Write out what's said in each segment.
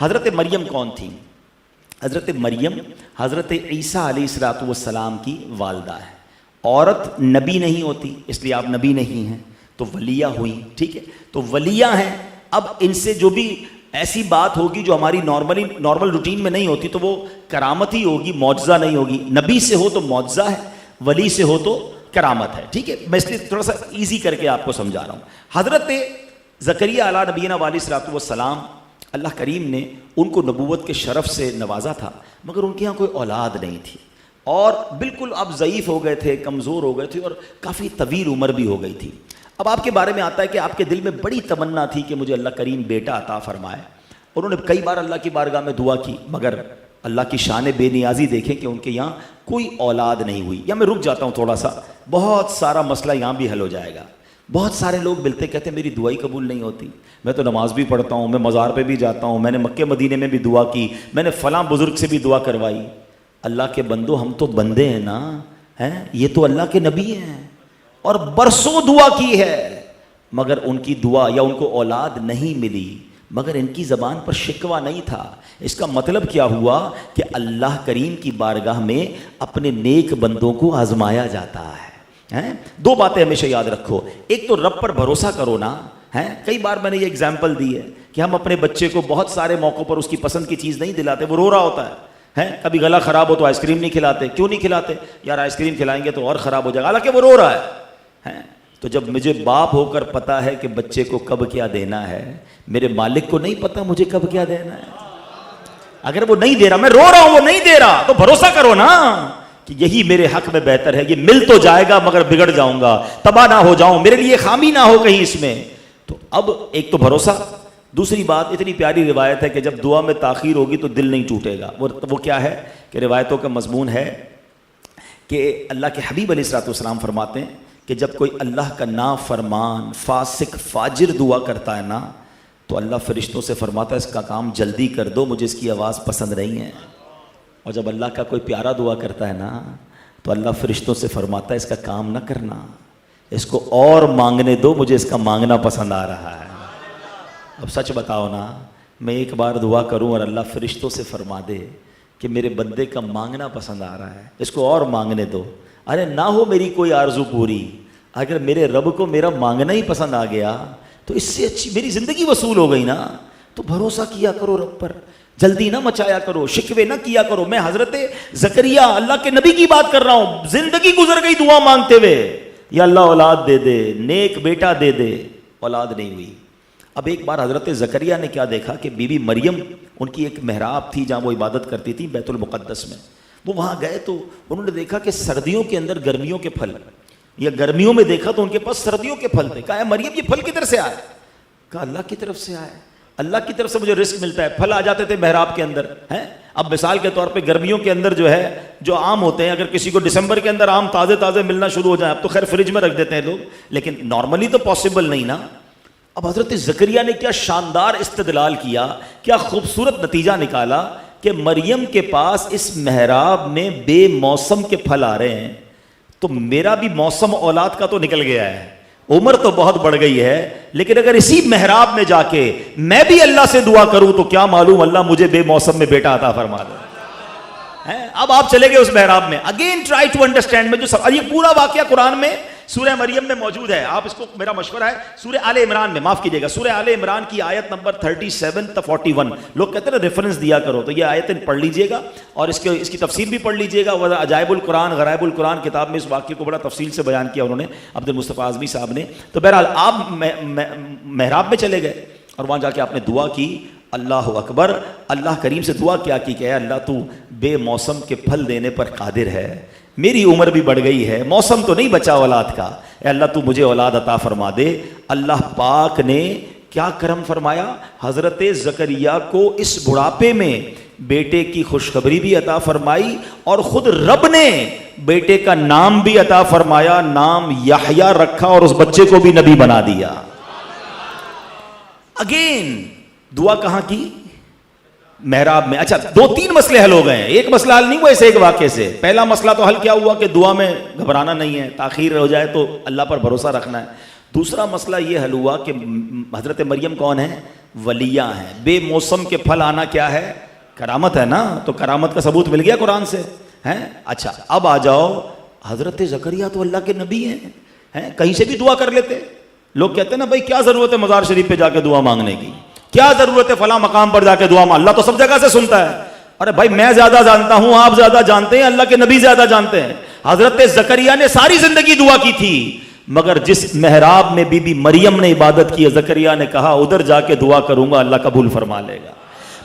हज़रत मरियम कौन थी? हज़रत मरियम हज़रत ईसा अलैहिस्सलाम की वालदा है। औरत नबी नहीं होती, इसलिए आप नबी नहीं हैं, तो वलिया हुई। ठीक है, तो वलिया हैं। अब इनसे जो भी ऐसी बात होगी जो हमारी नॉर्मल रूटीन में नहीं होती, तो वो करामत ही होगी, मौजज़ा नहीं होगी। नबी से हो तो मौजज़ा है, वली से हो तो करामत है। ठीक है, मैं इसलिए थोड़ा सा ईजी करके आपको समझा रहा हूँ। हज़रत ज़करिया अला नबीना वालिस्सलातु वस्सलाम, अल्लाह करीम ने उनको नबूवत के शरफ़ से नवाजा था, मगर उनके यहाँ कोई औलाद नहीं थी और बिल्कुल अब ज़ईफ़ हो गए थे, कमज़ोर हो गए थे और काफ़ी तवील उम्र भी हो गई थी। अब आपके बारे में आता है कि आपके दिल में बड़ी तमन्ना थी कि मुझे अल्लाह करीम बेटा अता फ़रमाए। उन्होंने कई बार अल्लाह की बारगाह में दुआ की, मगर अल्लाह की शान बेनियाजी देखें कि उनके यहाँ कोई औलाद नहीं हुई। या मैं रुक जाता हूँ थोड़ा सा, बहुत सारा मसला यहाँ भी हल हो जाएगा। बहुत सारे लोग मिलते कहते मेरी दुआ ही कबूल नहीं होती, मैं तो नमाज भी पढ़ता हूँ, मैं मज़ार पे भी जाता हूँ, मैंने मक्के मदीने में भी दुआ की, मैंने फ़लाँ बुज़ुर्ग से भी दुआ करवाई। अल्लाह के बंदो, हम तो बंदे हैं ना, हैं? ये तो अल्लाह के नबी हैं और बरसों दुआ की है, मगर उनकी दुआ या उनको औलाद नहीं मिली, मगर इनकी ज़बान पर शिकवा नहीं था। इसका मतलब क्या हुआ कि अल्लाह करीम की बारगाह में अपने नेक बंदों को आजमाया जाता है। हैं? दो बातें हमेशा याद रखो, एक तो रब पर भरोसा करो ना। हैं? कई बार मैंने ये एग्जाम्पल दी है कि हम अपने बच्चे को बहुत सारे मौक़ों पर उसकी पसंद की चीज़ नहीं दिलाते, वो रो रहा होता है। हैं? कभी गला ख़राब हो तो आइसक्रीम नहीं खिलाते। क्यों नहीं खिलाते? यार आइसक्रीम खिलाएंगे तो और ख़राब हो जाएगा, हालांकि वो रो रहा है। हैं? तो जब मुझे बाप होकर पता है कि बच्चे को कब क्या देना है, मेरे मालिक को नहीं पता मुझे कब क्या देना है? अगर वो नहीं दे रहा, मैं रो रहा हूं वो नहीं दे रहा, तो भरोसा करो ना कि यही मेरे हक में बेहतर है, ये मिल तो जाएगा मगर बिगड़ जाऊंगा, तबाह ना हो जाऊं, मेरे लिए खामी ना हो कहीं इसमें। तो अब एक तो भरोसा, दूसरी बात, इतनी प्यारी रिवायत है कि जब दुआ में ताखीर होगी तो दिल नहीं टूटेगा। वो क्या है कि रिवायतों का मजमून है कि अल्लाह के हबीब अलैहिस्सलाम फरमाते हैं कि जब कोई अल्लाह का नाफरमान फासिक फाजिर दुआ करता है ना, तो अल्लाह फरिश्तों से फरमाता है इसका काम जल्दी कर दो, मुझे इसकी आवाज़ पसंद नहीं है। और जब अल्लाह का कोई प्यारा दुआ करता है ना, तो अल्लाह फरिश्तों से फरमाता है इसका काम ना करना, इसको और मांगने दो, मुझे इसका मांगना पसंद आ रहा है। अब सच बताओ ना, मैं एक बार दुआ करूं और अल्लाह फरिश्तों से फरमा दे कि मेरे बंदे का मांगना पसंद आ रहा है, इसको और मांगने दो। अरे ना हो मेरी कोई आरजू पूरी, अगर मेरे रब को मेरा मांगना ही पसंद आ गया तो इससे अच्छी मेरी ज़िंदगी वसूल हो गई ना। तो भरोसा किया करो रब पर, जल्दी ना मचाया करो, शिकवे ना किया करो। मैं हज़रत ज़करिया अल्लाह के नबी की बात कर रहा हूँ, ज़िंदगी गुजर गई दुआ मांगते हुए, या अल्लाह औलाद दे दे, नेक बेटा दे दे, औलाद नहीं हुई। अब एक बार हज़रत ज़करिया ने क्या देखा कि बीबी मरियम, उनकी एक महराब थी जहाँ वो इबादत करती थी बैतुल मुक़द्दस में। वो वहाँ गए तो उन्होंने देखा कि सर्दियों के अंदर गर्मियों के फल, या गर्मियों में देखा तो उनके पास सर्दियों के फल थे। कहा मरियम ये फल किधर से आए? कहा अल्लाह की तरफ से आए, अल्लाह की तरफ से मुझे रिस्क मिलता है। फल आ जाते थे महराब के अंदर। हैं? अब मिसाल के तौर पे गर्मियों के अंदर जो है जो आम होते हैं, अगर किसी को दिसंबर के अंदर आम ताज़े ताज़े मिलना शुरू हो जाए, अब तो खैर फ्रिज में रख देते हैं लोग, लेकिन नॉर्मली तो पॉसिबल नहीं ना। अब हज़रत ज़करिया ने क्या शानदार इस्तिदलाल किया, क्या खूबसूरत नतीजा निकाला कि मरियम के पास इस महराब में बेमौसम के फल आ रहे हैं, तो मेरा भी मौसम औलाद का तो निकल गया है, उम्र तो बहुत बढ़ गई है, लेकिन अगर इसी महराब में जाके मैं भी अल्लाह से दुआ करूं तो क्या मालूम अल्लाह मुझे बेमौसम में बेटा अता फरमा दे। अब आप चले गए उस महराब में। अगेन ट्राई टू अंडरस्टैंड में जो सब, ये पूरा वाकया कुरान में सूरह मरियम में मौजूद है। आप इसको, मेरा मशवरा है, सूरह आले इमरान में, माफ कीजिएगा, सूरह आले इमरान की आयत नंबर 37 तक 41, लोग कहते हैं ना रेफरेंस दिया करो, तो ये आयतें पढ़ लीजिएगा और इसकी तफसीर भी पढ़ लीजिएगा। वह अजाइबुल कुरान गराइबुल कुरान किताब में इस वाक्य को बड़ा तफसील से बयान किया उन्होंने, अब्दुल मुस्तफ़ा आज़मी साहब ने। तो बहरहाल आप महराब में चले गए और वहाँ जाके आपने दुआ की, अल्लाह अकबर, अल्लाह करीम से दुआ क्या की, क्या अल्लाह तू बेमौसम के फल देने पर कादिर है, मेरी उम्र भी बढ़ गई है, मौसम तो नहीं बचा औलाद का, अल्लाह तू मुझे औलाद अता फरमा दे। अल्लाह पाक ने क्या करम फरमाया, हज़रत ज़करिया को इस बुढ़ापे में बेटे की खुशखबरी भी अता फरमाई और ख़ुद रब ने बेटे का नाम भी अता फरमाया, नाम याहया रखा और उस बच्चे को भी नबी बना दिया। अगेन दुआ कहाँ की? महराब में। अच्छा, 2-3 मसले हल हो गए हैं, एक मसला हल नहीं हुआ इस एक वाक़े से। पहला मसला तो हल क्या हुआ कि दुआ में घबराना नहीं है, ताख़ीर हो जाए तो अल्लाह पर भरोसा रखना है। दूसरा मसला ये हल हुआ कि हज़रत मरियम कौन है? वलिया हैं। बेमौसम के फल आना क्या है? करामत है ना। तो करामत का सबूत मिल गया कुरान से, हैं? अच्छा, अब आ जाओ, हज़रत ज़करिया तो अल्लाह के नबी हैं, कहीं से भी दुआ कर लेते। लोग कहते हैं ना भाई क्या ज़रूरत है मज़ार शरीफ पे जाके दुआ मांगने की, क्या ज़रूरत है फला मकाम पर जाके दुआ मांग, अल्लाह तो सब जगह से सुनता है। अरे भाई मैं ज़्यादा जानता हूं, आप ज़्यादा जानते हैं, अल्लाह के नबी ज़्यादा जानते हैं। हज़रत ज़करिया ने सारी ज़िंदगी दुआ की थी, मगर जिस मेहराब में बीबी मरियम ने इबादत की, ज़करिया ने कहा उधर जाके दुआ करूंगा, अल्लाह कबूल फरमा लेगा।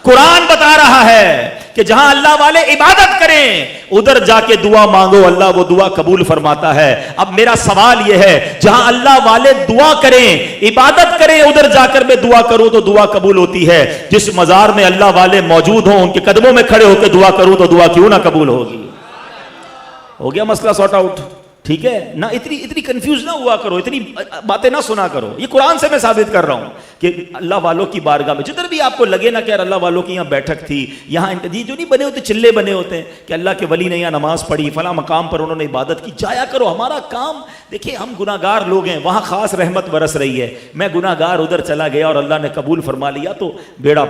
कुरान बता रहा है कि जहां अल्लाह वाले इबादत करें उधर जाके दुआ मांगो, अल्लाह वो दुआ कबूल फरमाता है। अब मेरा सवाल यह है, जहां अल्लाह वाले दुआ करें, इबादत करें, उधर जाकर मैं दुआ करूं तो दुआ कबूल होती है। जिस मजार में अल्लाह वाले मौजूद हों, उनके कदमों में खड़े होकर दुआ करूं तो दुआ क्यों ना कबूल होगी। हो गया मसला सॉर्ट आउट, ठीक है ना। इतनी कंफ्यूज ना हुआ करो, इतनी बातें ना सुना करो। ये कुरान से मैं साबित कर रहा हूं कि अल्लाह वालों की बारगाह में जिधर भी आपको लगे ना कि यार अल्लाह वालों की यहाँ बैठक थी, यहाँ ये जो नहीं बने होते चिल्ले बने होते हैं कि अल्लाह के वली ने यहाँ नमाज पढ़ी, फला मकाम पर उन्होंने इबादत की, जाया करो। हमारा काम, देखिए हम गुनाहगार लोग हैं, वहां खास रहमत बरस रही है, मैं गुनाहगार उधर चला गया और अल्लाह ने कबूल फरमा लिया तो बेड़ा